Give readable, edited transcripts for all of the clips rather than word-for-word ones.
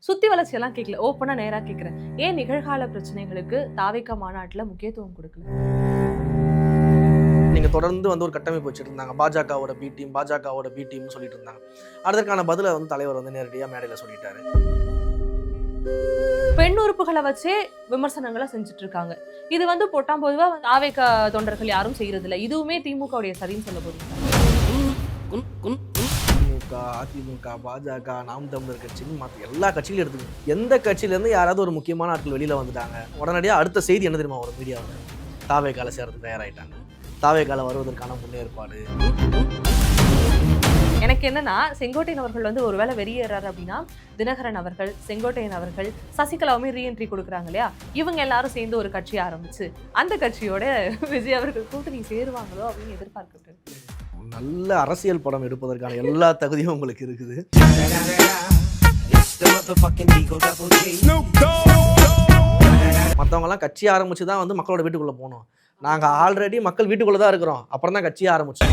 சுத்தி வளர்ச்சியெல்லாம் கேட்கல. ஓப்பனா நேரா கேட்கிறேன். ஏன் நிகழ்கால பிரச்சனைகளுக்கு தாவேகா மாநாட்டுல முக்கியத்துவம் கொடுக்கல? நீங்க தொடர்ந்து ஒரு கட்டமைப்பு வச்சுட்டு இருந்தாங்க. பாஜகவோட பி டீம்னு சொல்லிட்டு இருந்தாங்க. அதற்கான பதில தலைவர் நேரடியா மேடையில சொல்லிட்டாரு. பெண் உறுப்புகளை வச்சே விமர்சனங்களை செஞ்சுட்டு இருக்காங்க. இது பொட்டாம் பொதுவா தாவேகா தொண்டர்கள் யாரும் செய்யறது இல்ல. இதுவுமே திமுகவுடைய சரின்னு சொல்ல போறீங்க. திமுக, அதிமுக, பாஜக, நாம் தமிழர் கட்சின்னு மற்ற எல்லா கட்சியிலும் எடுத்துக்கணும். எந்த கட்சியிலேருந்து யாராவது ஒரு முக்கியமான ஆட்கள் வெளியில் வந்துட்டாங்க, உடனடியாக அடுத்த செய்தி என்ன தெரியுமா வரும் மீடியாவில்? தாவேகால சேர்றதுக்கு தயாராகிட்டாங்க, தாவேகால வருவதற்கான முன்னேற்பாடு. எனக்கு என்னன்னா, செங்கோட்டையன் அவர்கள் ஒருவேளை வெளியேறாரு அப்படின்னா, தினகரன் அவர்கள், செங்கோட்டையன் அவர்கள், சசிகலாவுமே ரீஎன்ட்ரி கொடுக்குறாங்க இல்லையா? இவங்க எல்லாரும் சேர்ந்து ஒரு கட்சி ஆரம்பிச்சு அந்த கட்சியோட விஜய் அவர்கள் கூட்டணி சேருவாங்களோ அப்படின்னு எதிர்பார்க்கப்படுது. நல்ல அரசியல் படம் எடுப்பதற்கான எல்லா தகுதியும் உங்களுக்கு இருக்குது. மற்றவங்கலாம் கட்சி ஆரம்பிச்சு தான் மக்களோட வீட்டுக்குள்ள போகணும். நாங்க ஆல்ரெடி மக்கள் வீட்டுக்குள்ள தான் இருக்கிறோம். அப்புறம் தான் கட்சியை ஆரம்பிச்சோம்.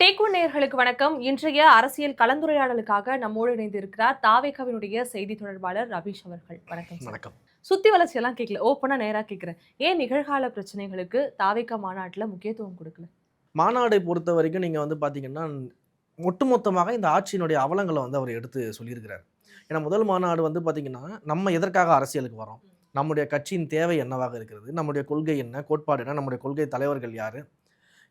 டேக் ஒன் நேயர்களுக்கு வணக்கம். இன்றைய அரசியல் கலந்துரையாடலுக்காக நம்மோடு இணைந்து இருக்கிறார் தாவேகாவினுடைய செய்தி தொடர்பாளர் ரபீஷ் அவர்கள். வணக்கம். வணக்கம். சுத்தி வளர்ச்சியெல்லாம் கேட்கல. ஓப்பனா நேரா கேட்கிறேன். ஏன் நிகழ்கால பிரச்சனைகளுக்கு தாவேகா மாநாட்டுல முக்கியத்துவம் கொடுக்கல? மாநாடை பொறுத்த வரைக்கும் நீங்க பாத்தீங்கன்னா, ஒட்டுமொத்தமாக இந்த ஆட்சியினுடைய அவலங்களை அவர் எடுத்து சொல்லியிருக்கிறார். ஏன்னா முதல் மாநாடு பாத்தீங்கன்னா, நம்ம எதற்காக அரசியலுக்கு வரோம், நம்முடைய கட்சியின் தேவை என்னவாக இருக்கிறது, நம்முடைய கொள்கை என்ன, கோட்பாடு என்ன, நம்முடைய கொள்கை தலைவர்கள் யாரு,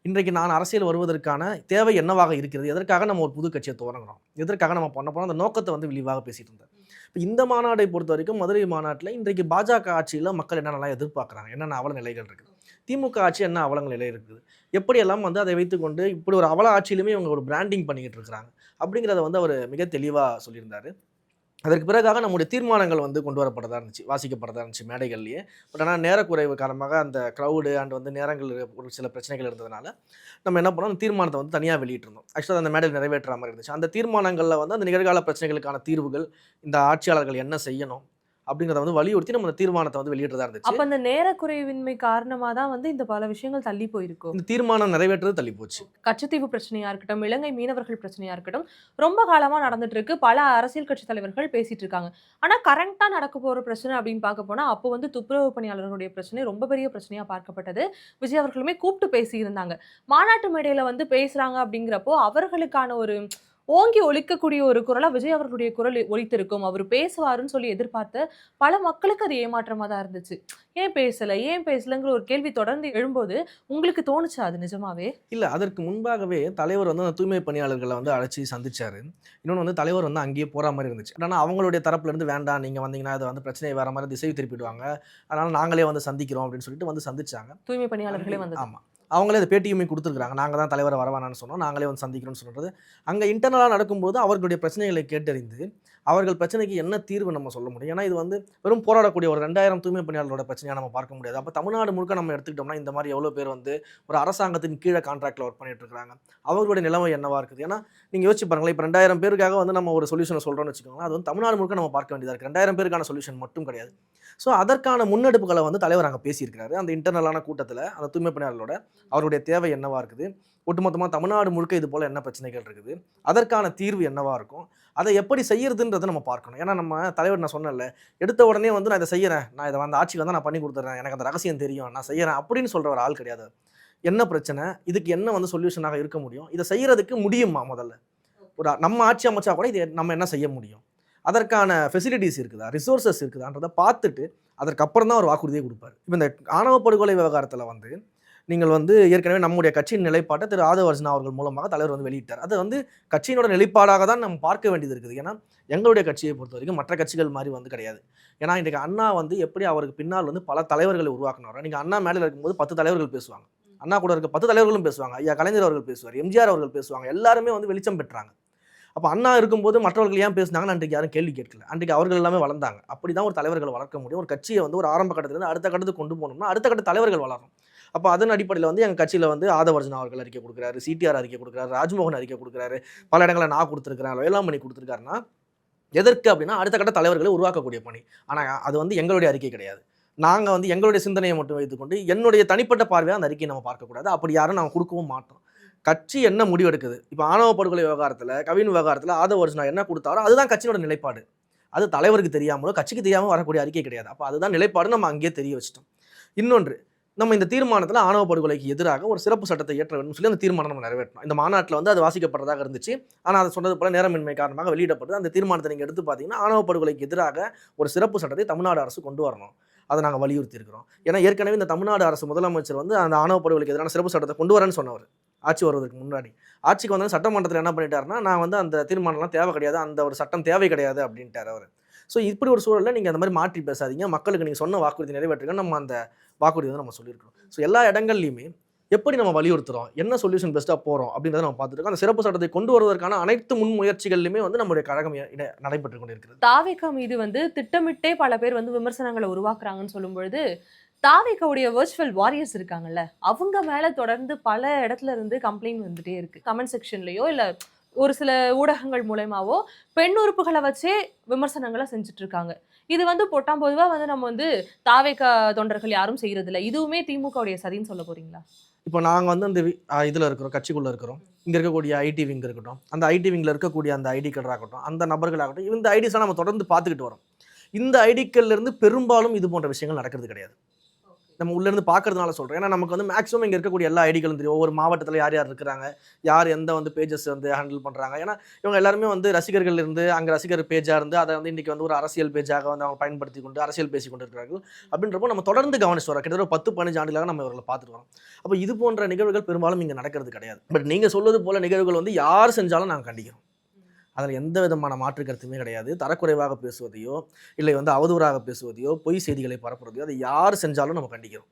இன்றைக்கு நான் அரசியல் வருவதற்கான தேவை என்னவாக இருக்கிறது, எதற்காக நம்ம ஒரு புது கட்சியை துவங்குறோம், எதற்காக நம்ம பண்ண போறோம், அந்த நோக்கத்தை விரிவாக பேசிட்டு இருந்தேன். இப்போ இந்த மாநாடை பொறுத்த வரைக்கும் மதுரை மாநாட்டில் இன்றைக்கு பாஜக ஆட்சியில் மக்கள் என்னென்னலாம் எதிர்பார்க்குறாங்க, என்னென்ன அவல நிலைகள் இருக்குது, திமுக ஆட்சி என்ன அவலங்கள் நிலை இருக்குது, எப்படியெல்லாம் அதை வைத்துக்கொண்டு இப்படி ஒரு அவல ஆட்சியிலுமே இவங்க ஒரு பிராண்டிங் பண்ணிக்கிட்டு இருக்கிறாங்க அப்படிங்கிறத அவர் மிக தெளிவாக சொல்லியிருந்தார். அதற்கு பிறகாக நம்முடைய தீர்மானங்கள் கொண்டு வரப்படதா இருந்துச்சு, வாசிக்கப்படதா இருந்துச்சு மேடைகள்லேயே. பட் ஆனால் நேரக்குறைவு காரணமாக அந்த க்ரௌடு அண்ட் நேரங்கள் ஒரு சில பிரச்சனைகள் இருந்ததுனால நம்ம என்ன பண்ணோம், அந்த தீர்மானத்தை தனியாக வெளியிட்டிருந்தோம். ஆக்சுவலாக அந்த மேடையில் நிறைவேற்ற மாதிரி இருந்துச்சு. அந்த தீர்மானங்களில் அந்த நிகழ்கால பிரச்சனைகளுக்கான தீர்வுகள், இந்த ஆட்சியாளர்கள் என்ன செய்யணும் அப்படிங்கிறத வலியுறுத்தி நம்ம அந்த தீர்மானத்தை வெளியிட்டதா இருந்துச்சு. அப்ப அந்த நேரக்குறைவின்மை காரணமா தான் இந்த பல விஷயங்கள் தள்ளி போயிருக்கும். இந்த தீர்மானம் நிறைவேற்றது தள்ளி போச்சு. கச்சத்தீவு பிரச்சனையா இருக்கட்டும், இலங்கை மீனவர்கள் பிரச்சனையா இருக்கட்டும், ரொம்ப காலமா நடந்துட்டு இருக்கு. பல அரசியல் கட்சி தலைவர்கள் பேசிட்டு இருக்காங்க. ஆனா கரண்டா நடக்க போற பிரச்சனை அப்படின்னு பார்க்க போனா, அப்போ துப்புரவு பணியாளர்களுடைய பிரச்சனை ரொம்ப பெரிய பிரச்சனையா பார்க்கப்பட்டது. விஜய் அவர்களுமே கூப்பிட்டு பேசி இருந்தாங்க. மாநாட்டு மேடையில பேசுறாங்க அப்படிங்கிறப்போ அவர்களுக்கான ஒரு ஓங்கி ஒலிக்கக்கூடிய ஒரு குரலா விஜய் அவர்களுடைய குரல் ஒலித்திருக்கும். அவர் பேசுவாருன்னு சொல்லி எதிர்பார்த்த பல மக்களுக்கு அது ஏமாற்றமா தான் இருந்துச்சு. ஏன் பேசலங்கிற ஒரு கேள்வி தொடர்ந்து எழும்போது உங்களுக்கு தோணுச்சா அது நிஜமாவே? இல்ல, அதற்கு முன்பாகவே தலைவர் அந்த தூய்மை பணியாளர்களை அழைச்சி சந்திச்சாரு. இன்னொன்று தலைவர் அங்கேயே போற மாதிரி இருந்துச்சு. ஆனால் அவங்களுடைய தரப்புல இருந்து வேண்டாம், நீங்க வந்தீங்கன்னா அது பிரச்சனையை வேற மாதிரி திசை திருப்பிடுவாங்க, அதனால நாங்களே சந்திக்கிறோம் அப்படின்னு சொல்லிட்டு சந்திச்சாங்க. தூய்மை பணியாளர்களே வந்து. ஆமா, அவங்களே அந்த பேட்டியுமே கொடுத்துருக்காங்க. நாங்கள் தான் தலைவரை வரவானான்னு சொன்னோம், நாங்களே சந்திக்கிறோம்னு சொல்கிறது. அங்கே இன்டர்னலாக நடக்கும்போது அவர்களுடைய பிரச்சனைகளை கேட்டறிந்து அவர்கள் பிரச்சனைக்கு என்ன தீர்வு நம்ம சொல்ல முடியும். ஏன்னா இது வெறும் போராடக்கூடிய ஒரு 2000 தூய்மை பணியாளர்களோட பிரச்சனையாக நம்ம பார்க்க முடியாது. அப்போ தமிழ்நாடு முழுக்க நம்ம எடுத்துக்கிட்டோம்னா இந்த மாதிரி எவ்வளோ பேர் ஒரு அரசாங்கத்தின் கீழே கான்ட்ராக்டில் ஒர்க் பண்ணிட்டு இருக்காங்க, அவர்களுடைய நிலைமை என்னவா இருக்குது. ஏன்னா நீங்கள் யோசிச்சு பாருங்களேன், இப்போ 2000 பேருக்காக நம்ம ஒரு சொல்யூஷனை சொல்கிறோம்னு வச்சுக்கோங்களேன், அது தமிழ்நாடு முழுக்க நம்ம பார்க்க வேண்டியதாக இருக்குது. 2000 பேருக்கான சொல்யூஷன் மட்டும் கிடையாது. ஸோ அதற்கான முன்னெடுப்புகளை தலைவர் அங்கே பேசியிருக்கிறாரு. அந்த இன்டர்னலான கூட்டத்தில் அந்த தூய்மை பணியாளர்களோட அவருடைய தேவை என்னவா இருக்குது, ஒட்டுமொத்தமாக தமிழ்நாடு முழுக்க இது போல் என்ன பிரச்சனைகள் இருக்குது, அதற்கான தீர்வு என்னவா இருக்கும், அதை எப்படி செய்யறதுன்றதை நம்ம பார்க்கணும். ஏன்னா நம்ம தலைவர் நான் சொன்னேன்ல, எடுத்த உடனே நான் இதை செய்யறேன், நான் இதை ஆட்சிக்கு நான் பண்ணி கொடுத்துறேன், எனக்கு அந்த ரகசியம் தெரியும், நான் செய்யறேன் அப்படின்னு சொல்ற ஒரு ஆள் கிடையாது. என்ன பிரச்சனை, இதுக்கு என்ன சொல்யூஷனாக இருக்க முடியும், இதை செய்யறதுக்கு முடியுமா, முதல்ல ஒரு நம்ம ஆட்சி அமைச்சா கூட இதை நம்ம என்ன செய்ய முடியும், அதற்கான ஃபெசிலிட்டிஸ் இருக்குதா, ரிசோர்ஸஸ் இருக்குதான்றதை பார்த்துட்டு அதற்கப்புறம் தான் ஒரு வாக்குறுதியை கொடுப்பார். இப்போ இந்த ஆணவ படுகொலை விவகாரத்தில் நீங்கள் ஏற்கனவே நம்முடைய கட்சியின் நிலைப்பாட்டை திரு ஆதவ அர்ஜுனா அவர்கள் மூலமாக தலைவர் வெளியிட்டார். அது கட்சியினோட நிலைப்பாடாக தான் நம்ம பார்க்க வேண்டியது இருக்குது. ஏன்னா எங்களுடைய கட்சியை பொறுத்த வரைக்கும் மற்ற கட்சிகள் மாதிரி கிடையாது. ஏன்னா இன்றைக்கு அண்ணா எப்படி அவருக்கு பின்னால் பல தலைவர்களை உருவாக்கினார். நீங்கள் அண்ணா மேலே இருக்கும்போது 10 தலைவர்கள் பேசுவாங்க, அண்ணா கூட இருக்க 10 தலைவர்களும் பேசுவாங்க, ஐயா கலைஞர் அவர்கள் பேசுவார், எம்ஜிஆர் அவர்கள் பேசுவாங்க, எல்லாருமே வெளிச்சம் பெற்றாங்க. அப்போ அண்ணா இருக்கும்போது மற்றவர்கள் ஏன் பேசினாங்கன்னு அன்றைக்கு யாரும் கேள்வி கேட்கல. அன்றைக்கு அவர்கள் எல்லாமே வளர்ந்தாங்க. அப்படி தான் ஒரு தலைவர்களை வளர்க்க முடியும். ஒரு கட்சியை ஒரு ஆரம்ப கட்டத்திலேருந்து அடுத்த கட்டத்துக்கு கொண்டு போகணும்னா அடுத்த கட்ட தலைவர்கள் வளரும். அப்போ அதன் அடிப்படையில் எங்கள் கட்சியில் ஆதவ அர்ஜுனா அவர்கள் அறிக்கை கொடுக்குறாரு, சிடிஆர் அறிக்கை கொடுக்குறாரு, ராஜ்மோகன் அறிக்கை கொடுக்குறாரு, பல இடங்களில் நான் கொடுத்துருக்கிறேன், வேளாண்மணி கொடுத்துருக்காருன்னா எதற்கு அப்படின்னா அடுத்த கட்ட தலைவர்களை உருவாக்கக்கூடிய பணி. ஆனால் அது எங்களுடைய அறிக்கை கிடையாது. நாங்கள் எங்களுடைய சிந்தனையை மட்டும் வைத்துக்கொண்டு என்னுடைய தனிப்பட்ட பார்வையாக அந்த அறிக்கையை நம்ம பார்க்கக்கூடாது. அப்படி யாரும் நாங்கள் கொடுக்கவும் மாட்டோம். கட்சி என்ன முடிவு எடுக்குது. இப்போ ஆணவ படுகொலை விவகாரத்துல, கவின் விவகாரத்துல ஆதவ அர்ஜுனா என்ன குடுத்தாரோ அதுதான் கட்சியோட நிலைப்பாடு. அது தலைவருக்கு தெரியாமலோ, கட்சிக்கு தெரியாம வரக்கூடிய அறிக்கை கிடையாது. அப்ப அதுதான் நிலைப்பாடு நம்ம அங்கேயே தெரிய வச்சுட்டோம். இன்னொன்று, நம்ம இந்த தீர்மானத்துல ஆணவ படுகொலைக்கு எதிராக ஒரு சிறப்பு சட்டத்தை இயற்ற வேண்டும் சொல்லி அந்த தீர்மானம் நம்ம நிறைவேற்றணும். இந்த மாநாட்டுல வந்து அது வாசிக்கப்படுறதாக இருந்துச்சு. ஆனா அது சொன்னது போல நேரமின்மை காரணமாக வெளியிடப்பட்டது. அந்த தீர்மானத்தை நீங்க எடுத்து பார்த்தீங்கன்னா, ஆணவ படுகொலைக்கு எதிராக ஒரு சிறப்பு சட்டத்தை தமிழ்நாடு அரசு கொண்டு வரணும். அத நாங்க வலியுறுத்தி இருக்கிறோம். ஏன்னா ஏற்கனவே இந்த தமிழ்நாடு அரசு முதலமைச்சர் வந்து அந்த ஆணவ படுகொலைக்கு எதிரான சிறப்பு சட்டத்தை கொண்டு வரேன்னு சொன்னவர். ஆட்சி வருவதற்கு முன்னாடி. ஆட்சிக்கு வந்தோனே சட்டமன்றத்துல என்ன பண்ணிட்டாருன்னா, நான் வந்து அந்த தீர்மானம்லாம் தேவை கிடையாது. அந்த ஒரு சட்டம் தேவை கிடையாது அப்படின்ட்டாரு அவரு. ஸோ இப்படி ஒரு சூழல்ல நீங்க அந்த மாரி மாற்றி பேசாதீங்க. மக்களுக்கு நீங்க சொன்ன வாக்குறுதி நிறைவேற்றுங்கன்னு நம்ம அந்த வாக்குறுதி வந்து நம்ம சொல்லியிருக்கிறோம். ஸோ எல்லா இடங்கள்லயுமே எப்படி நம்ம வலியுறுத்துறோம், என்ன சொல்யூஷன் பெஸ்ட்டா போறோம் அப்படின்றத நம்ம பார்த்துட்டு இருக்கோம். அந்த சிறப்பு சட்டத்தை கொண்டு வருவதற்கான அனைத்து முன்முயற்சிகளிலுமே வந்து நம்முடைய கழகம் நடைபெற்றுக் கொண்டிருக்கிறது. தாவேகா மீது வந்து திட்டமிட்டே பல பேர் வந்து விமர்சனங்களை உருவாக்குறாங்கன்னு சொல்லும் பொழுது, தாவேகாவுடைய வெர்ச்சுவல் வாரியர்ஸ் இருக்காங்கல்ல, அவங்க மேல தொடர்ந்து பல இடத்துல இருந்து கம்ப்ளைண்ட் வந்துட்டே இருக்கு. கமெண்ட் செக்ஷன்லயோ இல்ல ஒரு சில ஊடகங்கள் மூலியமாவோ பெண் உறுப்புகளை வச்சே விமர்சனங்களை செஞ்சுட்டு இருக்காங்க. இது வந்து பொட்டாம் பொதுவா வந்து நம்ம வந்து தாவேகா தொண்டர்கள் யாரும் செய்யறது இல்ல. இதுவுமே திமுகவுடைய சதின்னு சொல்ல போறீங்களா? இப்போ நாங்க வந்து அந்த இதுல இருக்கிறோம், கட்சிக்குள்ள இருக்கிறோம். இங்க இருக்கக்கூடிய ஐடி விங் இருக்கட்டும், அந்த ஐடி விங்ல இருக்கக்கூடிய அந்த ஐடிக்கள் ஆகட்டும், அந்த நபர்களாகட்டும், இந்த ஐடிஸை நம்ம தொடர்ந்து பார்த்துக்கிட்டு வரோம். இந்த ஐடிக்கள்ல இருந்து பெரும்பாலும் இது போன்ற விஷயங்கள் நடக்கிறது கிடையாது. நம்ம உள்ள இருந்து பார்க்கறதுனால சொல்றேன். ஏன்னா நமக்கு வந்து மேக்ஸிமம் இங்க இருக்கக்கூடிய எல்லா ஐடிகளும் தெரியும். ஒவ்வொரு மாவட்டத்துல யார் யார் இருக்கிறாங்க, யார் எந்த வந்து பேஜஸ் வந்து ஹேண்டில் பண்றாங்க. ஏன்னா இவங்க எல்லாருமே வந்து ரசிகர்கள் இருந்து அங்க ரசிகர் பேஜா இருந்து அதை வந்து இன்னைக்கு வந்து ஒரு அரசியல் பேஜாக வந்து அவங்க பயன்படுத்தி கொண்டு அரசியல் பேசி கொண்டு இருக்கிறார்கள். அப்படின்றப்போ நம்ம தொடர்ந்து கவனிச்சு வரோம். கிட்டத்தட்ட 10-15 ஆண்டுகளாக நம்ம இவர்களை பார்த்துட்டு வரோம். அப்போ இது போன்ற நிகழ்வுகள் பெரும்பாலும் இங்க நடக்கிறது கிடையாது. பட் நீங்க சொல்வது போல நிகழ்வுகள் வந்து யார் செஞ்சாலும் நாங்க கண்டிக்கிறோம். அதில் எந்த விதமான மாற்று கருத்துமே கிடையாது. தரக்குறைவாக பேசுவதையோ, இல்லை வந்து அவதூறாக பேசுவதையோ, பொய் செய்திகளை பரப்புறதையோ, அதை யார் செஞ்சாலும் நம்ம கண்டிக்கிறோம்.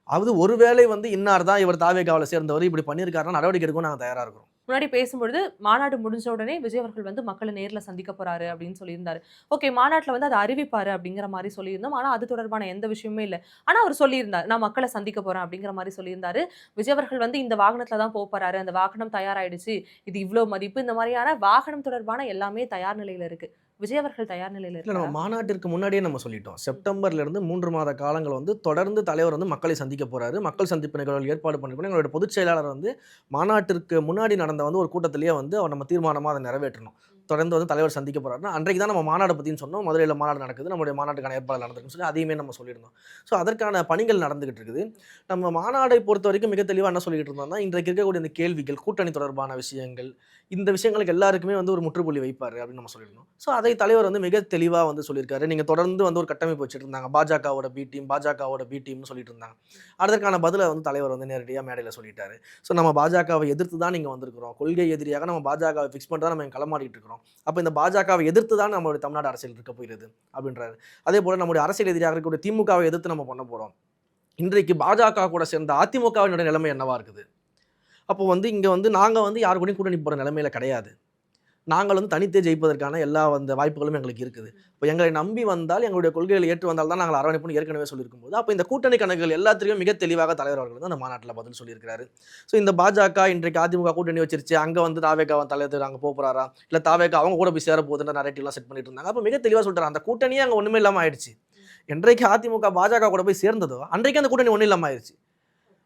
அது ஒருவேளை வந்து இன்னார் தான் இவர் தாவேகாவுல சேர்ந்தவர் இப்படி பண்ணியிருக்காருன்னா நடவடிக்கை எடுக்கவும் நாங்க தயாரா இருக்கிறோம். முன்னாடி பேசும்பொழுது, மாநாடு முடிஞ்ச உடனே விஜய் அவர்கள் வந்து மக்கள நேர்ல சந்திக்க போறாரு அப்படின்னு சொல்லியிருந்தாரு. ஓகே, மாநாட்டுல வந்து அத அறிவிப்பாரு அப்படிங்கிற மாரி சொல்லியிருந்தோம். ஆனா, அது தொடர்பான எந்த விஷயமுமே இல்ல. ஆனா, அவர் சொல்லியிருந்தார். நான் மக்கள சந்திக்க போறேன் அப்படிங்கிற மாரி சொல்லியிருந்தாரு. விஜய் அவர்கள் வந்து இந்த வாகனத்துல தான் போறாரு. அந்த வாகனம் தயாராயிடுச்சு. இது இவ்ளோ மதிப்பு. இந்த மாரியான வாகனம் தொடர்பான எல்லாமே தயார் நிலையில இருக்கு. விஜய் அவர்கள் தயார் நிலையில இல்ல நம்ம இருக்காரா? மாநாட்டிற்கு முன்னாடியே நம்ம சொல்லிட்டோம். செப்டம்பர்ல இருந்து 3 மாத காலங்கள் வந்து தொடர்ந்து தலைவர் வந்து மக்களை சந்திக்க போறாரு. மக்கள் சந்திப்பு நிகழ்வுகள் ஏற்பாடு பண்ணிருக்கோம். எங்களுடைய பொதுச் செயலாளர் வந்து மாநாட்டிற்கு முன்னாடி நடந்த வந்து ஒரு கூட்டத்திலேயே வந்து அவர் நம்ம தீர்மானமா அதை நிறைவேற்றணும். தொடர்ந்து வந்து தலைவர் சந்திக்க போறாருன்னா, அன்றைக்கு தான் நம்ம மாநாட பத்தின்னு சொன்னோம். மதுரையில மாநாடு நடக்குது. நம்முடைய மாநாட்டுக்கான ஏற்பாடு நடந்திருக்குன்னு சொல்லி அதையுமே நம்ம சொல்லியிருந்தோம். ஸோ அதற்கான பணிகள் நடந்துகிட்டு இருக்குது. நம்ம மாநாடை பொறுத்தவரைக்கும் மிக தெளிவா என்ன சொல்லிக்கிட்டு இருந்தோம்னா, இன்றைக்கு இருக்கக்கூடிய இந்த கேள்விகள், கூட்டணி தொடர்பான விஷயங்கள், இந்த விஷயங்களுக்கு எல்லாருக்குமே வந்து ஒரு முற்றுப்புள்ளி வைப்பாரு அப்படின்னு நம்ம சொல்லியிருந்தோம். ஸோ அதை தலைவர் வந்து மிக தெளிவா வந்து சொல்லியிருக்காரு. நீங்க தொடர்ந்து வந்து ஒரு கட்டமைப்பு வச்சுட்டு இருந்தாங்க. பாஜகவோட பி டீம், பாஜகவோட பி டீம்னு சொல்லிட்டு இருந்தாங்க. அதற்கான பதில வந்து தலைவர் வந்து நேரடியா மேடையில சொல்லிட்டாரு. ஸோ நம்ம பாஜகவை எதிர்த்து தான் நீங்க வந்திருக்கிறோம். கொள்கை எதிரியாக நம்ம பாஜகவை ஃபிக்ஸ் பண்ணிட்டு தான் நம்ம இங்க களமாடிட்டு இருக்கிறோம். அப்ப இந்த பாஜகவை எதிர்த்து தான் நம்மளுடைய தமிழ்நாடு அரசியல் இருக்க போகிறது அப்படின்றாரு. அதே போல நம்முடைய அரசியல் எதிரியாக இருக்கக்கூடிய திமுகவை எதிர்த்து நம்ம பண்ண போறோம். இன்றைக்கு பாஜக கூட சேர்ந்த அதிமுகவினுடைய நிலைமை என்னவா இருக்குது? அப்போ வந்து இங்க வந்து நாங்க வந்து யாரு கூடயும் கூட்டணி போற நிலைமையில கிடையாது. நாங்கள் வந்து தனித்தே ஜெயிப்பதற்கான எல்லா அந்த வாய்ப்புகளும் எங்களுக்கு இருக்குது. இப்போ எங்களை நம்பி வந்தால், எங்களுடைய கொள்கைகளை ஏற்று வந்தால் தான் நாங்கள் அரவணைப்புன்னு ஏற்கனவே சொல்லியிருக்கும்போது, அப்போ இந்த கூட்டணி கணக்குகள் எல்லாத்திலையும் மிக தெளிவாக தலைவர் அவர்கள் வந்து அந்த மாநாட்டில் பதில் சொல்லியிருக்கிறாரு. ஸோ இந்த பாஜக இன்றைக்கு அதிமுக கூட்டணி வச்சிருச்சு, அங்கே வந்து தாவேகா தலைவர் அங்கே போறாரா, இல்லை தாவேகா அவங்க கூட போய் சேர போகுதுன்ற நரேட்டிவ்லாம் செட் பண்ணிட்டு இருந்தாங்க. அப்போ மிக தெளிவாக சொல்லிட்டாரு, அந்த கூட்டணியே அங்கே ஒன்றுமே இல்லாமல் ஆயிடுச்சு. என்றைக்கு அதிமுக பாஜக கூட போய் சேர்ந்ததோ அன்றைக்கு அந்த கூட்டணி ஒன்றும் இல்லாமல் ஆயிடுச்சு.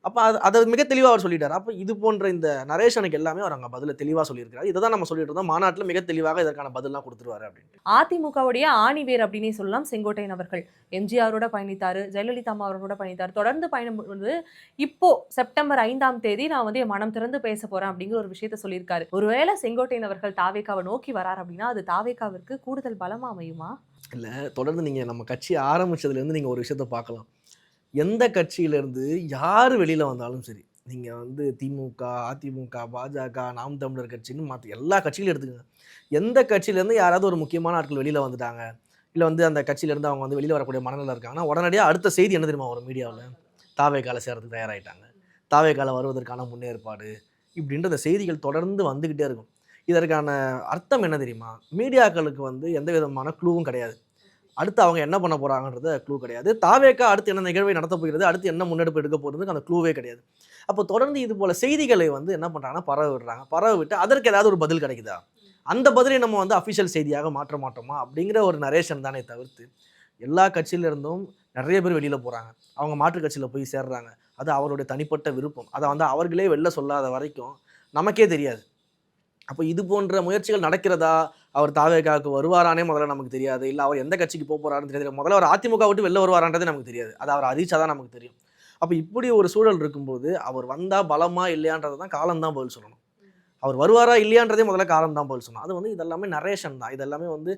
அப்ப அதை மிக தெளிவா அவர் சொல்லிட்டாரு. அப்ப இது போன்ற இந்த நரேஷனுக்கு எல்லாமே அவர் அங்க பதில தெளிவா சொல்லியிருக்காரு. இத தான் நம்ம சொல்லிட்டு இருந்தோம். மாநாட்டுல மிக தெளிவாக இதற்கான பதில்லாம் குடுத்துருவாரு அப்படின்னு. அதிமுகவுடைய ஆணிவேர் அப்படின்னே சொல்லலாம் செங்கோட்டையன் அவர்கள். எம்ஜிஆரோட பயணித்தாரு, ஜெயலலிதா அம்மா அவர்களோட பயணித்தாரு. தொடர்ந்து பயணம் வந்து இப்போ செப்டம்பர் 5ஆம் தேதி நான் வந்து என் மனம் திறந்து பேச போறேன் அப்படிங்கிற ஒரு விஷயத்த சொல்லியிருக்காரு. ஒருவேளை செங்கோட்டையன் அவர்கள் தாவேகாவை நோக்கி வரார் அப்படின்னா, அது தாவேகாவிற்கு கூடுதல் பலமா அமையுமா? இல்ல தொடர்ந்து நீங்க நம்ம கட்சி ஆரம்பிச்சதுல இருந்து நீங்க ஒரு விஷயத்த பார்க்கலாம். எந்த கட்சியிலிருந்து யார் வெளியில வந்தாலும் சரி, நீங்க வந்து திமுக, அதிமுக, பாஜக, நாம் தமிழர் கட்சின்னு மாத்தி எல்லா கட்சியிலும் எடுத்துக்கங்க. எந்த கட்சியிலேருந்து யாராவது ஒரு முக்கியமான ஆட்கள் வெளியில வந்துட்டாங்க, இல்ல வந்து அந்த கட்சியிலேருந்து அவங்க வந்து வெளியில வரக்கூடிய மனநிலை இருக்காங்கன்னா, உடனடியா அடுத்த செய்தி என்ன தெரியுமா வரும் மீடியாவுல? தாவேகால சேர்றதுக்கு தயாராயிட்டாங்க. தாவேகால வருவதற்கான முன்னேற்பாடு இப்படின்ற அந்த செய்திகள் தொடர்ந்து வந்துகிட்டே இருக்கும். இதற்கான அர்த்தம் என்ன தெரியுமா? மீடியாக்களுக்கு வந்து எந்த விதமான க்ளூவும் கிடையாது. அடுத்து அவங்க என்ன பண்ண போறாங்கன்றது க்ளூ கிடையாது. தாவேகா அடுத்து என்ன நிகழ்வை நடத்தப் போகிறது, அடுத்து என்ன முன்னெடுப்பு எடுக்க போறதுக்கு அந்த க்ளூவே கிடையாது. அப்போ தொடர்ந்து இது போல செய்திகளை வந்து என்ன பண்றாங்கன்னா பரவ விடுறாங்க. பரவ விட்டு அதற்கு ஏதாவது ஒரு பதில் கிடைக்குதா? அந்த பதிலை நம்ம வந்து அஃபிஷியல் செய்தியாக மாற்ற மாட்டோமா? அப்படிங்கிற ஒரு நரேஷன் தானே தவிர்த்து, எல்லா கட்சியில இருந்தும் நிறைய பேர் வெளியில போறாங்க. அவங்க மாற்று கட்சியில போய் சேர்றாங்க. அது அவருடைய தனிப்பட்ட விருப்பம். அதை வந்து அவர்களே வெளில சொல்லாத வரைக்கும் நமக்கே தெரியாது. அப்போ இது போன்ற முயற்சிகள் நடக்கிறதா? அவர் தாவேகாவுக்கு வருவாரான்னே முதல்ல நமக்கு தெரியாது. இல்ல அவர் எந்த கட்சிக்கு போறாருன்னு தெரியாது. முதல்ல அவர் அதிமுக விட்டு வெளில வருவாரான்றதே நமக்கு தெரியாது. அது அவர் அறிவிச்சா தான் நமக்கு தெரியும். அப்ப இப்படி ஒரு சூழல் இருக்கும்போது, அவர் வந்தா பலமா இல்லையான்றத தான் காலம் தான் பதில் சொல்லணும். அவர் வருவாரா இல்லையான்றதே முதல்ல காலம் தான் பதில் சொல்லணும். அது வந்து இதெல்லாமே நரேஷன் தான். இதெல்லாமே வந்து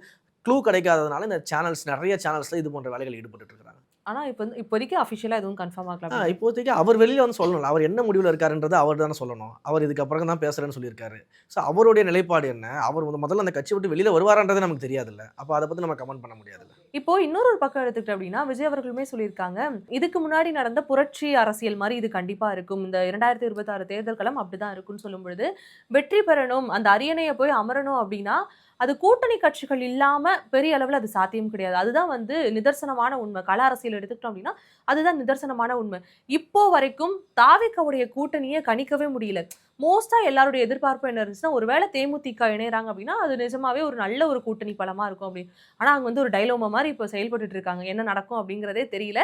க்ளூ கிடைக்காததுனால இந்த சேனல்ஸ் நெறைய சேனல்ஸ்ல இது போன்ற வேலைகள் ஈடுபட்டுட்டு இருக்காங்க. ஆனா இப்போதைக்கு அஃபிஷியலா எதுவும் கன்ஃபார்ம் ஆகல அப்படின்னு. இப்போதைக்கு அவர் வெளியில வந்து சொல்லணும்ல. அவர் என்ன முடிவுல இருக்காருன்றத அவர் தானே சொல்லணும். அவர் இதுக்கப்புறம் தான் பேசுறேன்னு சொல்லியிருக்காரு. ஸோ அவருடைய நிலைப்பாடு என்ன? அவர் முதல்ல அந்த கட்சிய விட்டு வெளியில வருவாரான்றதே நமக்கு தெரியாதுல்ல. அப்ப அத பத்தி நம்ம கமெண்ட் பண்ண முடியாதுல்ல. இப்போ இன்னொரு ஒரு பக்கம் எடுத்துக்கிட்டோம் அப்படின்னா, விஜய் அவர்களுமே சொல்லியிருக்காங்க. இதுக்கு முன்னாடி நடந்த புரட்சி அரசியல் மாரி இது கண்டிப்பா இருக்கும். இந்த 2026 தேர்தல் களம் அப்படிதான் இருக்கும்னு சொல்லும்பொழுது, வெற்றி பெறணும், அந்த அரியணைய போய் அமரணும் அப்படின்னா, அது கூட்டணி கட்சிகள் இல்லாம பெரிய அளவுல அது சாத்தியம் கிடையாது. அதுதான் வந்து நிதர்சனமான உண்மை. கள அரசியல் எடுத்துக்கிட்டோம் அப்படின்னா, அதுதான் நிதர்சனமான உண்மை. இப்போ வரைக்கும் தாவேகாவுடைய கூட்டணிய கணிக்கவே முடியல. மோஸ்ட்டா எல்லாருடைய எதிர்பார்ப்பு என்ன இருந்துச்சுன்னா, ஒருவேளை தேமுதிக இணையறாங்க அப்படின்னா, அது நிஜமாவே ஒரு நல்ல ஒரு கூட்டணி பலமா இருக்கும் அப்படின்னு. ஆனா அங்க வந்து ஒரு டைலோமா மாரி இப்ப செயல்பட்டுட்டு இருக்காங்க. என்ன நடக்கும் அப்படிங்கிறதே தெரியல.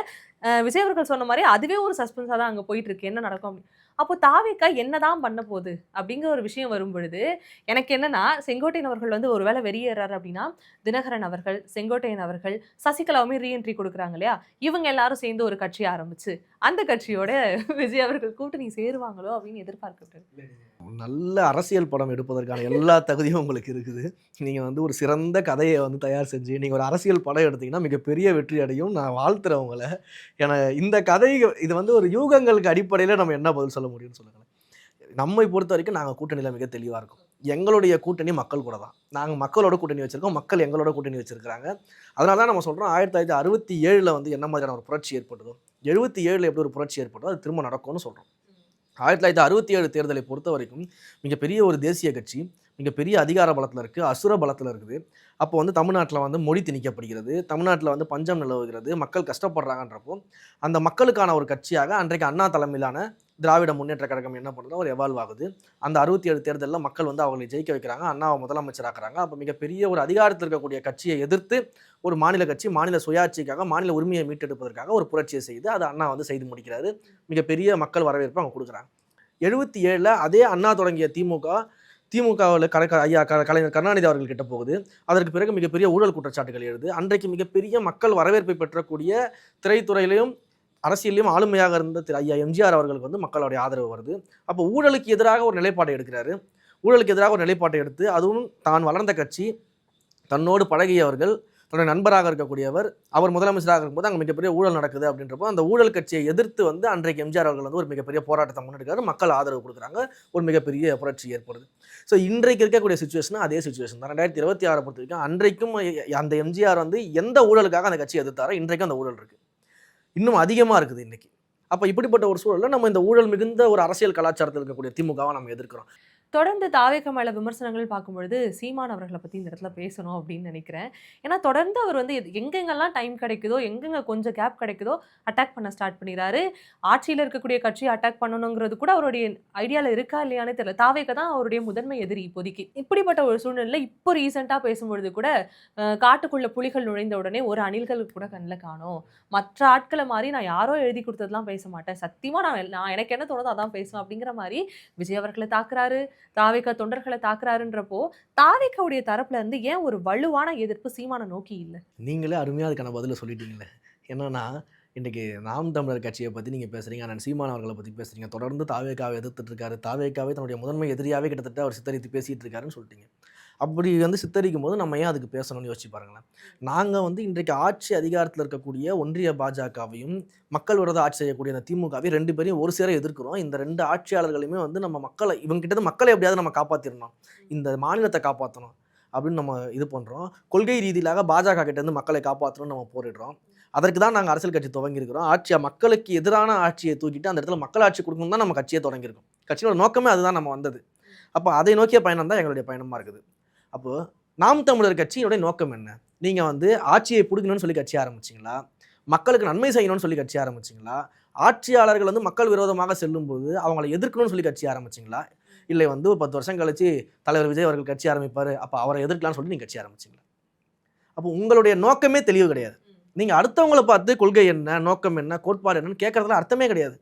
விஜய் அவர்கள் சொன்ன மாரி அதுவே ஒரு சஸ்பென்ஸா தான் அங்க போயிட்டு இருக்கு. என்ன நடக்கும் அப்படின்னு. அப்போ தாவேகா என்னதான் பண்ண போது? அப்படிங்கிற ஒரு விஷயம் வரும்பொழுது, எனக்கு என்னன்னா செங்கோட்டையன் அவர்கள் வந்து ஒரு வேளை வெளியேறாரு அப்படின்னா, தினகரன் அவர்கள், செங்கோட்டையன் அவர்கள், சசிகலாவுமே ரீஎன்ட்ரி குடுக்குறாங்க இல்லையா? இவங்க எல்லாரும் சேர்ந்து ஒரு கட்சி ஆரம்பிச்சு, அந்த கட்சியோட விஜய் அவர்கள் கூட்டணி சேருவாங்களோ அப்படின்னு எதிர்பார்க்கப்படுது. நல்ல அரசியல் படம் எடுப்பதற்கான எல்லா தகுதியும் உங்களுக்கு இருக்குது. நீங்க வந்து ஒரு சிறந்த கதைய வந்து தயார் செஞ்சு, நீங்க ஒரு அரசியல் படம் எடுத்தீங்கன்னா, மிகப்பெரிய வெற்றி அடையும். நான் வாழ்த்துறேன் உங்கள. ஏன்னா இந்த கதை இது வந்து ஒரு யூகங்களுக்கு அடிப்படையில நம்ம என்ன பதில் சொல்ல முடியும்னு சொல்லுங்களேன். நம்மை பொறுத்தவரைக்கும் நாங்க கூட்டணியில மிக தெளிவா இருக்கோம். எங்களுடைய கூட்டணி மக்கள் கூட தான். நாங்க மக்களோட கூட்டணி வச்சிருக்கோம். மக்கள் எங்களோட கூட்டணி வச்சிருக்காங்க. அதனால தான் நம்ம சொல்றோம் 1967ல வந்து என்ன மாதிரியான ஒரு புரட்சி ஏற்பட்டதோ, 77ல எப்படி ஒரு புரட்சி ஏற்பட்டதோ, அது திரும்ப நடக்கும்னு சொல்றோம். 1967 தேர்தலை பொறுத்தவரைக்கும் மிகப்பெரிய ஒரு தேசிய கட்சி, மிகப்பெரிய அதிகார பலத்துல இருக்கு, அசுர பலத்துல இருக்குது. அப்போ வந்து தமிழ்நாட்டுல வந்து மொழி திணிக்கப்படுகிறது. தமிழ்நாட்டுல வந்து பஞ்சம் நிலவுகிறது. மக்கள் கஷ்டப்படுறாங்கன்றப்போ, அந்த மக்களுக்கான ஒரு கட்சியாக அன்றைக்கு அண்ணா தலைமையிலான திராவிட முன்னேற்ற கழகம் என்ன பண்ணுதோ ஒரு எவால்வ் ஆகுது. அந்த 67 தேர்தல்ல மக்கள் வந்து அவங்களை ஜெயிக்க வைக்கிறாங்க. அண்ணாவை முதலமைச்சராக்குறாங்க. அப்ப மிகப்பெரிய ஒரு அதிகாரத்தில் இருக்கக்கூடிய கட்சியை எதிர்த்து ஒரு மாநில கட்சி மாநில சுயாட்சிக்காக, மாநில உரிமையை மீட்டெடுப்பதற்காக ஒரு புரட்சியை செய்து, அதை அண்ணா வந்து செய்து முடிக்கிறாரு. மிகப்பெரிய மக்கள் வரவேற்பு அவங்க குடுக்குறாங்க. 77ல அதே அண்ணா தொடங்கிய திமுகவுல ஐயா கலைஞர் கருணாநிதி அவர்கள் கிட்ட போகுது. அதற்கு பிறகு மிகப்பெரிய ஊழல் குற்றச்சாட்டுகள் எழுது. அன்றைக்கு மிகப்பெரிய மக்கள் வரவேற்பை பெற்றக்கூடிய திரைத்துறையிலும் அரசியலிலும் ஆளுமையாக இருந்த ஐயா எம்ஜிஆர் அவர்களுக்கு வந்து மக்களுடைய ஆதரவு வருது. அப்போ ஊழலுக்கு எதிராக ஒரு நிலைப்பாட்டை எடுக்கிறாரு. ஊழலுக்கு எதிராக ஒரு நிலைப்பாட்டை எடுத்து, அதுவும் தான் வளர்ந்த கட்சி, தன்னோடு பழகியவர்கள், தன்னுடைய நண்பராக இருக்கக்கூடியவர், அவர் முதலமைச்சராக இருக்கும்போது அங்கே மிகப்பெரிய ஊழல் நடக்குது அப்படின்றப்போ, அந்த ஊழல் கட்சியை எதிர்த்து வந்து அன்றைக்கு எம்ஜிஆர் அவர்கள் வந்து ஒரு மிகப்பெரிய போராட்டத்தை முன்னெடுக்கிறாரு. மக்கள் ஆதரவு கொடுக்குறாங்க. ஒரு மிகப்பெரிய புரட்சி ஏற்படுது. ஸோ இன்றைக்கு இருக்கக்கூடிய சிச்சுவேஷன் அதே சிச்சுவேஷன் தான். 2026 பொறுத்த வரைக்கும் அன்றைக்கும் அந்த எம்ஜிஆர் வந்து எந்த ஊழலுக்காக அந்த கட்சியை எதிர்த்தாரோ, இன்றைக்கும் அந்த ஊழல் இருக்கு. இன்னும் அதிகமா இருக்குது இன்னைக்கு. அப்ப இப்படிப்பட்ட ஒரு சூழல்ல நம்ம இந்த ஊழல் மிகுந்த ஒரு அரசியல் கலாச்சாரத்தில் இருக்கக்கூடிய திமுகவை நம்ம எதிர்க்கிறோம். தொடர்ந்து தாவேகா மேல விமர்சனங்கள் பார்க்கும்பொழுது, சீமான் அவர்கள பத்தி இந்த இடத்துல பேசணும் அப்படின்னு நினைக்கிறேன். ஏன்னா தொடர்ந்து அவர் வந்து எங்கெங்கெல்லாம் டைம் கிடைக்குதோ, எங்கெங்க கொஞ்சம் கேப் கிடைக்குதோ, அட்டாக் பண்ண ஸ்டார்ட் பண்ணிறாரு. ஆட்சியில இருக்கக்கூடிய கட்சிய அட்டாக் பண்ணணுங்கிறது கூட அவருடைய ஐடியால இருக்கா இல்லையான்னே தெரியல. தாவேகா தான் அவருடைய முதன்மை எதிரி இப்போதைக்கு. இப்படிப்பட்ட ஒரு சூழ்நிலையில இப்போ ரீசென்ட்டா பேசும்பொழுது கூட, காட்டுக்குள்ள புலிகள் நுழைந்த உடனே ஒரு அணில்கள் கூட கண்ல காணோம். மற்ற ஆட்கள மாரி நான் யாரோ எழுதி குடுத்ததெல்லாம் பேச மாட்டேன். சத்தியமா நான் எனக்கு என்ன தோணுதோ அதான் பேசுவேன் அப்படிங்கிற மாரி விஜய் அவர்கள தாக்குறாரு. தாவேகா தொண்டர்கள தாக்குறாருன்றப்போ, தாவேகாவுடைய தரப்புல இருந்து ஏன் ஒரு வலுவான எதிர்ப்பு சீமான நோக்கி இல்ல? நீங்களே அருமையா அதுக்கான பதில சொல்லிட்டீங்களே. என்னன்னா, இன்னைக்கு நாம் தமிழர் கட்சிய பத்தி நீங்க பேசுறீங்க. அண்ணன் சீமான் அவர்கள பத்தி பேசுறீங்க. தொடர்ந்து தாவேகாவை எதிர்த்துட்டு இருக்காரு. தாவேகாவை தன்னுடைய முதன்மை எதிரியாவே கிட்டத்தட்ட அவர் சித்தரித்து பேசிட்டு இருக்காருன்னு சொல்லிட்டீங்க. அப்படி வந்து சித்தரிக்கும்போது நம்ம ஏன் அதுக்கு பேசணும்னு யோசிச்சு பாருங்களேன். நாங்க வந்து இன்றைக்கு ஆட்சி அதிகாரத்துல இருக்கக்கூடிய ஒன்றிய பாஜகவையும், மக்கள் விரோத ஆட்சி செய்யக்கூடிய அந்த திமுகவையும் 2 பேரையும் ஒரு சேர எதிர்க்கிறோம். இந்த 2 ஆட்சியாளர்களையுமே வந்து நம்ம மக்களை இவங்க கிட்ட இருந்து மக்களை எப்படியாவது நம்ம காப்பாத்திரணும். இந்த மாநிலத்தை காப்பாத்தணும் அப்படின்னு நம்ம இது பண்றோம். கொள்கை ரீதியிலாக பாஜக கிட்ட இருந்து மக்களை காப்பாற்றணும்னு நம்ம போரிடுறோம். அதற்கு தான் நாங்க அரசியல் கட்சி துவங்கியிருக்கிறோம். மக்களுக்கு எதிரான ஆட்சியை தூக்கிட்டு அந்த இடத்துல மக்கள் ஆட்சி கொடுக்கணும் தான் நம்ம கட்சியை தொடங்கியிருக்கோம். கட்சியோட நோக்கமே அதுதான் நம்ம வந்தது. அப்போ அதை நோக்கிய பயணம் தான் எங்களுடைய பயணமா இருக்குது. அப்போ நாம் தமிழர் கட்சியினுடைய நோக்கம் என்ன? நீங்க வந்து ஆட்சியை பிடிக்கணும்னு சொல்லி கட்சி ஆரம்பிச்சிங்களா? மக்களுக்கு நன்மை செய்யணும்னு சொல்லி கட்சி ஆரம்பிச்சிங்களா? ஆட்சியாளர்கள் வந்து மக்கள் விரோதமாக செல்லும்போது அவங்களை எதிர்க்கணும்னு சொல்லி கட்சி ஆரம்பிச்சிங்களா? இல்லை வந்து ஒரு 10 வருஷம் கழிச்சு தலைவர் விஜய் அவர்கள் கட்சி ஆரம்பிப்பாரு, அப்போ அவரை எதிர்க்கலாம்னு சொல்லி நீங்க கட்சி ஆரம்பிச்சிங்களா? அப்போ உங்களுடைய நோக்கமே தெளிவு கிடையாது. நீங்க அடுத்தவங்களை பார்த்து கொள்கை என்ன, நோக்கம் என்ன, கோட்பாடு என்னன்னு கேட்கறதுல அர்த்தமே கிடையாது.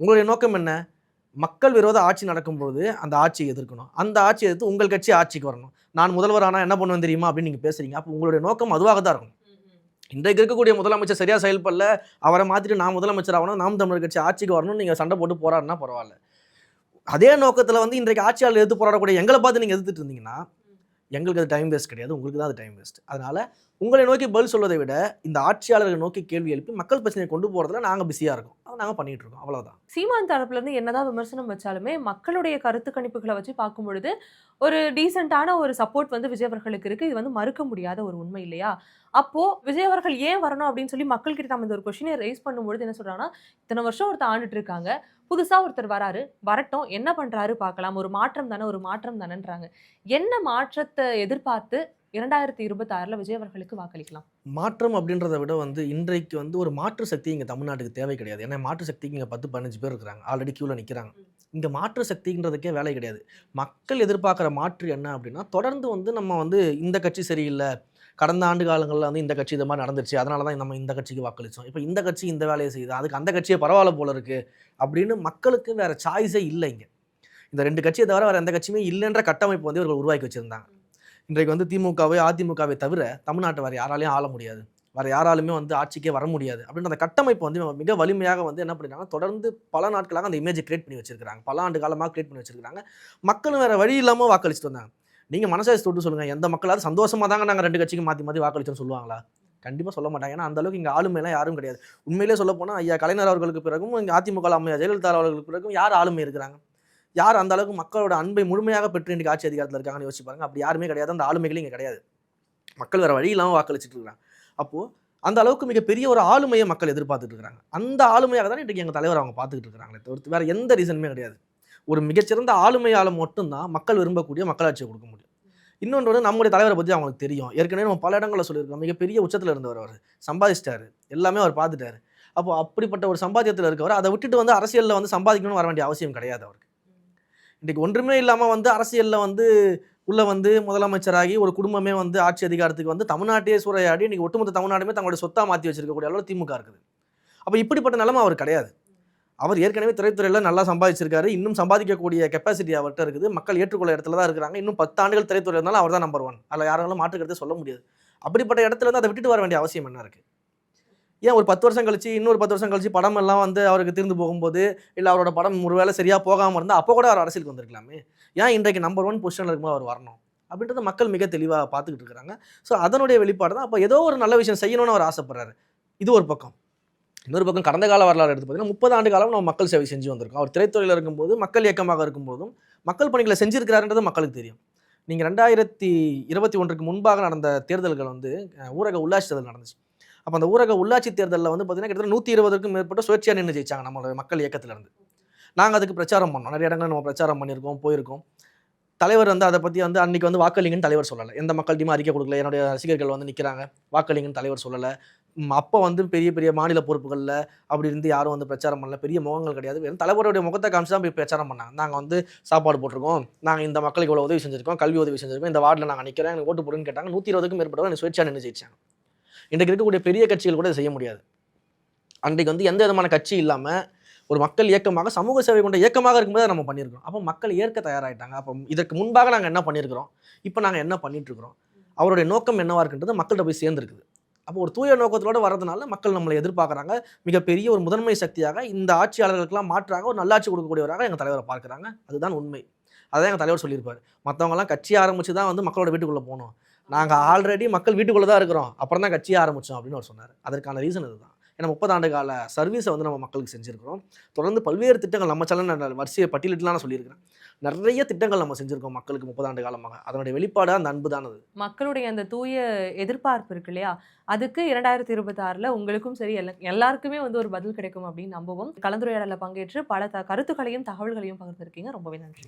உங்களுடைய நோக்கம் என்ன? மக்கள் விரோத ஆட்சி நடக்கும்போது அந்த ஆட்சியை எதிர்க்கணும். அந்த ஆட்சியை எதிர்த்து உங்கள் கட்சி ஆட்சிக்கு வரணும். நான் முதல்வர் ஆனா என்ன பண்ணுவேன் தெரியுமா அப்படின்னு நீங்க பேசுறீங்க. அப்போ உங்களுடைய நோக்கம் அதுவாக தான் இருக்கும். இன்றைக்கு இருக்கக்கூடிய முதலமைச்சர் சரியா செயல்படல, அவரை மாத்திட்டு நான் முதலமைச்சர் ஆகணும், நாம் தமிழர் கட்சி ஆட்சிக்கு வரணும்னு நீங்க சண்டை போட்டு போராடினா பரவாயில்ல. அதே நோக்கத்துல வந்து இன்றைக்கு ஆட்சியாளர் எதிர்த்து போராடக்கூடிய எங்களை பார்த்து நீங்க எதிர்த்துட்டு இருந்தீங்கன்னா, எங்களுக்கு அது டைம் வேஸ்ட் கிடையாது, உங்களுக்கு தான் அது டைம் வேஸ்ட். அதனால உங்களை நோக்கி பதில் சொல்வதை விட இந்த ஆட்சியாளர்களை நோக்கி கேள்வி எழுப்பி மக்கள் பிரச்சனையை கொண்டு போறதுல நாங்க பிஸியா இருக்கோம். அதை நாங்க பண்ணிட்டு இருக்கோம். அவ்வளவுதான். சீமான் தரப்புல இருந்து என்னதான் விமர்சனம் வச்சாலுமே மக்களுடைய கருத்து கணிப்புகளை வச்சு பார்க்கும் பொழுது ஒரு டீசென்ட்டான ஒரு சப்போர்ட் வந்து விஜய் அவர்களுக்கு இருக்கு. இது வந்து மறுக்க முடியாத ஒரு உண்மை இல்லையா? அப்போ விஜய் அவர்கள் ஏன் வரணும் அப்படின்னு சொல்லி மக்கள் கிட்ட நம்ம இந்த ஒரு கொஸ்டினை ரைஸ் பண்ணும்பொழுது என்ன சொல்றாங்கன்னா, இத்தனை வருஷம் ஒருத்தர் ஆண்டுட்டு இருக்காங்க. புதுசா ஒருத்தர் வராரு. வரட்டும். என்ன பண்றாரு பார்க்கலாம். ஒரு மாற்றம் தானே, ஒரு மாற்றம் தானேன்றாங்க. என்ன மாற்றத்தை எதிர்பார்த்து 2026ல விஜய் அவர்களுக்கு வாக்களிக்கலாம்? மாற்றம் அப்படின்றத விட வந்து இன்றைக்கு வந்து ஒரு மாற்று சக்தி இங்க தமிழ்நாட்டுக்கு தேவை கிடையாது. ஏன்னா மாற்று சக்திக்கு இங்க 10, 15 பேர் இருக்கிறாங்க. ஆல்ரெடி கியூல நிக்கிறாங்க. இங்க மாற்று சக்தின்றதுக்கே வேலை கிடையாது. மக்கள் எதிர்பார்க்குற மாற்று என்ன அப்படின்னா, தொடர்ந்து வந்து நம்ம வந்து இந்த கட்சி சரியில்ல. கடந்த ஆண்டு காலங்கள்ல வந்து இந்த கட்சி இது மாதிரி நடந்துருச்சு. அதனால தான் நம்ம இந்த கட்சிக்கு வாக்களிச்சோம். இப்ப இந்த கட்சி இந்த வேலையை செய்யுது. அதுக்கு அந்த கட்சியே பரவாயில்ல போல இருக்கு. அப்படின்னு மக்களுக்கு வேற சாய்ஸே இல்ல இங்க. இந்த 2 கட்சியை தவிர வேற எந்த கட்சியுமே இல்லன்ற கட்டமைப்பு வந்து இவர்கள் உருவாக்கி வச்சிருந்தாங்க. இன்றைக்கு வந்து திமுகவை, அதிமுகவை தவிர தமிழ்நாட்டை வேற யாராலையும் ஆள முடியாது. வேற யாராலுமே வந்து ஆட்சிக்கே வர முடியாது. அப்படின்ற அந்த கட்டமைப்பு வந்து மிக வலிமையாக வந்து என்ன பண்ணிட்டாங்கன்னா, தொடர்ந்து பல நாட்களாக அந்த இமேஜை கிரியேட் பண்ணி வச்சிருக்காங்க. பல ஆண்டு காலமாக கிரியேட் பண்ணி வச்சிருக்காங்க. மக்களும் வேற வழி இல்லாம வாக்களிச்சுட்டு வந்தாங்க. நீங்க மனசாட்சி தொட்டு சொல்லுங்க. எந்த மக்களாவது சந்தோஷமா தாங்க நாங்க 2 கட்சிக்கு மாத்தி மாத்தி வாக்களிச்சோம்னு சொல்லுவாங்களா? கண்டிப்பா சொல்ல மாட்டாங்க. ஏன்னா அந்த அளவுக்கு இங்க ஆளுமைலாம் யாரும் கிடையாது. உண்மையிலேயே சொல்லப்போனா ஐயா கலைஞர் அவர்களுக்கு பிறகும் இங்க அதிமுக அம்மையார் ஜெயலலிதா அவர்களுக்கு பிறகும் யார் ஆளுமை இருக்கிறாங்க? யார் அந்த அளவுக்கு மக்களோட அன்பை முழுமையாக பெற்று இன்னைக்கு ஆட்சி அதிகாரத்தில் இருக்காங்கன்னு யோசிச்சு பாருங்க. அப்படி யாருமே கிடையாது. அந்த ஆளுமைகளும் இங்க கிடையாது. மக்கள் வேற வழி இல்லாம வாக்களிச்சுட்டு இருக்காங்க. அப்போ அந்த அளவுக்கு மிகப்பெரிய ஒரு ஆளுமையை மக்கள் எதிர்பார்த்துட்டு இருக்காங்க. அந்த ஆளுமையாக தான் இன்றைக்கு எங்க தலைவர் அவங்க பார்த்துக்கிட்டு இருக்காங்களே தவிர்த்து வேற எந்த ரீசனுமே கிடையாது. ஒரு மிகச்சிறந்த ஆளுமையால மட்டும்தான் மக்கள் விரும்பக்கூடிய மக்களாட்சியை கொடுக்க முடியும். இன்னொன்று வந்து நம்முடைய தலைவரை பத்தி அவங்களுக்கு தெரியும். ஏற்கனவே நம்ம பல இடங்கள்ல சொல்லியிருக்கோம். மிகப்பெரிய உச்சத்துல இருந்தவர் அவர். சம்பாதிச்சிட்டாரு. எல்லாமே அவர் பார்த்துட்டாரு. அப்போ அப்படிப்பட்ட ஒரு சம்பாத்தியத்தில் இருக்கவர் அதை விட்டுட்டு வந்து அரசியல்ல வந்து சம்பாதிக்கணும்னு வர வேண்டிய அவசியம் கிடையாது அவருக்கு. இன்னைக்கு ஒன்றுமே இல்லாம வந்து அரசியல்ல வந்து உள்ள வந்து முதலமைச்சராகி ஒரு குடும்பமே வந்து ஆட்சி அதிகாரத்துக்கு வந்து தமிழ்நாட்டையே சூறையாடி இன்னைக்கு ஒட்டுமொத்த தமிழ்நாடுமே தங்களுடைய சொத்தா மாத்தி வச்சிருக்கக்கூடிய அளவு திமுக இருக்குது. அப்ப இப்படிப்பட்ட நிலைமை அவர் கிடையாது. அவர் ஏற்கனவே திரைத்துறையில நல்லா சம்பாதிச்சிருக்காரு. இன்னும் சம்பாதிக்கக்கூடிய கெப்பாசிட்டி அவர்கிட்ட இருக்குது. மக்கள் ஏற்றுக்கொள்ள இடத்துல தான் இருக்கிறாங்க. இன்னும் 10 ஆண்டுகள் திரைத்துறை இருந்தாலும் அவர் தான் நம்பர் 1. அதில் யாராலும் மாற்றுக்கிறதே சொல்ல முடியாது. அப்படிப்பட்ட இடத்துல இருந்து அதை விட்டுட்டு வர வேண்டிய அவசியம் என்ன இருக்கு? ஏன் ஒரு 10 வருஷம் கழிச்சு, இன்னொரு 10 வருஷம் கழிச்சு படம் எல்லாம் வந்து அவருக்கு தீர்ந்து போகும்போது, இல்ல அவரோட படம் ஒருவேளை சரியா போகாம இருந்தா, அப்போ கூட அவர் அரசியலுக்கு வந்திருக்கலாமே. ஏன் இன்றைக்கு நம்பர் 1 பொசிஷன்ல இருக்கும்போது அவர் வரணும்? அப்படின்றத மக்கள் மிக தெளிவா பார்த்துக்கிட்டு இருக்காங்க. ஸோ அதனுடைய வெளிப்பாடு தான். அப்போ ஏதோ ஒரு நல்ல விஷயம் செய்யணும்னு அவர் ஆசைப்படுறாரு. இது ஒரு பக்கம். இன்னொரு பக்கம் கடந்த கால வரலாறு எடுத்து பார்த்தீங்கன்னா 30 ஆண்டு காலம் நம்ம மக்கள் சேவை செஞ்சு வந்திருக்கோம். அவர் திரைத்துறையில் இருக்கும்போது மக்கள் இயக்கமாக இருக்கும்போதும் மக்கள் பணிகளை செஞ்சிருக்கிறாருன்றது மக்களுக்கு தெரியும். நீங்க 2021க்கு முன்பாக நடந்த தேர்தல்கள் வந்து ஊரக உள்ளாட்சி தேர்தல் நடந்துச்சு. அப்போ அந்த ஊரக உள்ளாட்சி தேர்தலில் வந்து பார்த்தீங்கன்னா கிட்டத்தட்ட 120க்கும் மேற்பட்ட சுயேட்சையாக நின்று ஜெயிச்சாங்க நம்மளோட மக்கள் இயக்கத்துல இருந்து. நாங்கள் அதுக்கு பிரச்சாரம் பண்ணோம். நிறைய இடங்கள் நம்ம பிரச்சாரம் பண்ணியிருக்கோம், போயிருக்கோம். தலைவர் வந்து அதை பற்றி வந்து அன்றைக்கி வந்து வாக்களிங்கன்னு தலைவர் சொல்லலை. எந்த மக்கள்கிட்டையுமே அறிக்கை கொடுக்கல. என்னுடைய ரசிகர்கள் வந்து நிற்கிறாங்க, வாக்களிங்கன்னு தலைவர் சொல்லலை. அப்போ வந்து பெரிய பெரிய மாநில பொறுப்புகளில் அப்படி இருந்து யாரும் வந்து பிரச்சாரம் பண்ணல. பெரிய முகங்கள் கிடையாது. வெறும் தலைவருடைய முகத்தை காமிச்சு தான் போய் பிரச்சாரம் பண்ணாங்க. நாங்கள் வந்து சாப்பாடு போட்டிருக்கோம், நாங்கள் இந்த மக்களுக்கு இவ்வளோ உதவி செஞ்சிருக்கோம், கல்வி உதவி செஞ்சிருக்கோம், இந்த வார்டில் நாங்கள் நிற்கிறோம், எனக்கு ஓட்டு போடுன்னு கேட்டாங்க. 120க்கும் மேற்பட்டவங்க எனக்கு சுயேட்சையாக நின்று ஜெயிச்சாங்க. இன்றைக்கு இருக்கக்கூடிய பெரிய கட்சிகள் கூட இதை செய்ய முடியாது. அன்றைக்கு வந்து எந்த விதமான கட்சி இல்லாமல் ஒரு மக்கள் இயக்கமாக சமூக சேவை கொண்ட இயக்கமாக இருக்கும்போது நம்ம பண்ணியிருக்கோம். அப்போ மக்கள் ஏற்க தயாராகிட்டாங்க. அப்போ இதற்கு முன்பாக நாங்கள் என்ன பண்ணியிருக்கிறோம், இப்போ நாங்கள் என்ன பண்ணிட்டு இருக்கிறோம், அவருடைய நோக்கம் என்னவா இருக்குன்றது மக்கள்கிட்ட போய் சேர்ந்துருக்குது. அப்போ ஒரு தூய நோக்கத்தோடு வரதுனால மக்கள் நம்மளை எதிர்பார்க்குறாங்க. மிகப்பெரிய ஒரு முதன்மை சக்தியாக இந்த ஆட்சியாளர்களுக்கெல்லாம் மாற்றாக ஒரு நல்லாட்சி கொடுக்கக்கூடியவராக எங்கள் தலைவரை பார்க்குறாங்க. அதுதான் உண்மை. அதான் எங்கள் தலைவர் சொல்லியிருப்பார். மற்றவங்கலாம் கட்சி ஆரம்பித்து தான் வந்து மக்களோட வீட்டுக்குள்ளே போகணும். நாங்கள் ஆல்ரெடி மக்கள் வீட்டுக்குள்ளே தான் இருக்கிறோம், அப்புறம் தான் கட்சியை ஆரம்பித்தோம் அப்படின்னு அவர் சொன்னார். அதற்கான ரீசன் இதுதான். ஏன்னா 30 ஆண்டு கால சர்வீஸை வந்து நம்ம மக்களுக்கு செஞ்சுருக்கிறோம். தொடர்ந்து பல்வேறு திட்டங்கள் நம்ம சேனல் வரிசையை பட்டியலிட்டுலாம் நான் சொல்லியிருக்கிறேன். நிறைய திட்டங்கள் நம்ம செஞ்சுருக்கோம் மக்களுக்கு 30 ஆண்டு காலமாக. அதனுடைய வெளிப்பாடு அந்த அன்பு தானது. மக்களுடைய அந்த தூய எதிர்பார்ப்பு இருக்கு இல்லையா? அதுக்கு 2026ல உங்களுக்கும் சரி எல்லாருக்குமே வந்து ஒரு பதில் கிடைக்கும் அப்படின்னு நம்புவோம். கலந்துரையாடலில் பங்கேற்று பல கருத்துக்களையும் தகவல்களையும் பகிர்ந்திருக்கீங்க. ரொம்பவே நன்றி.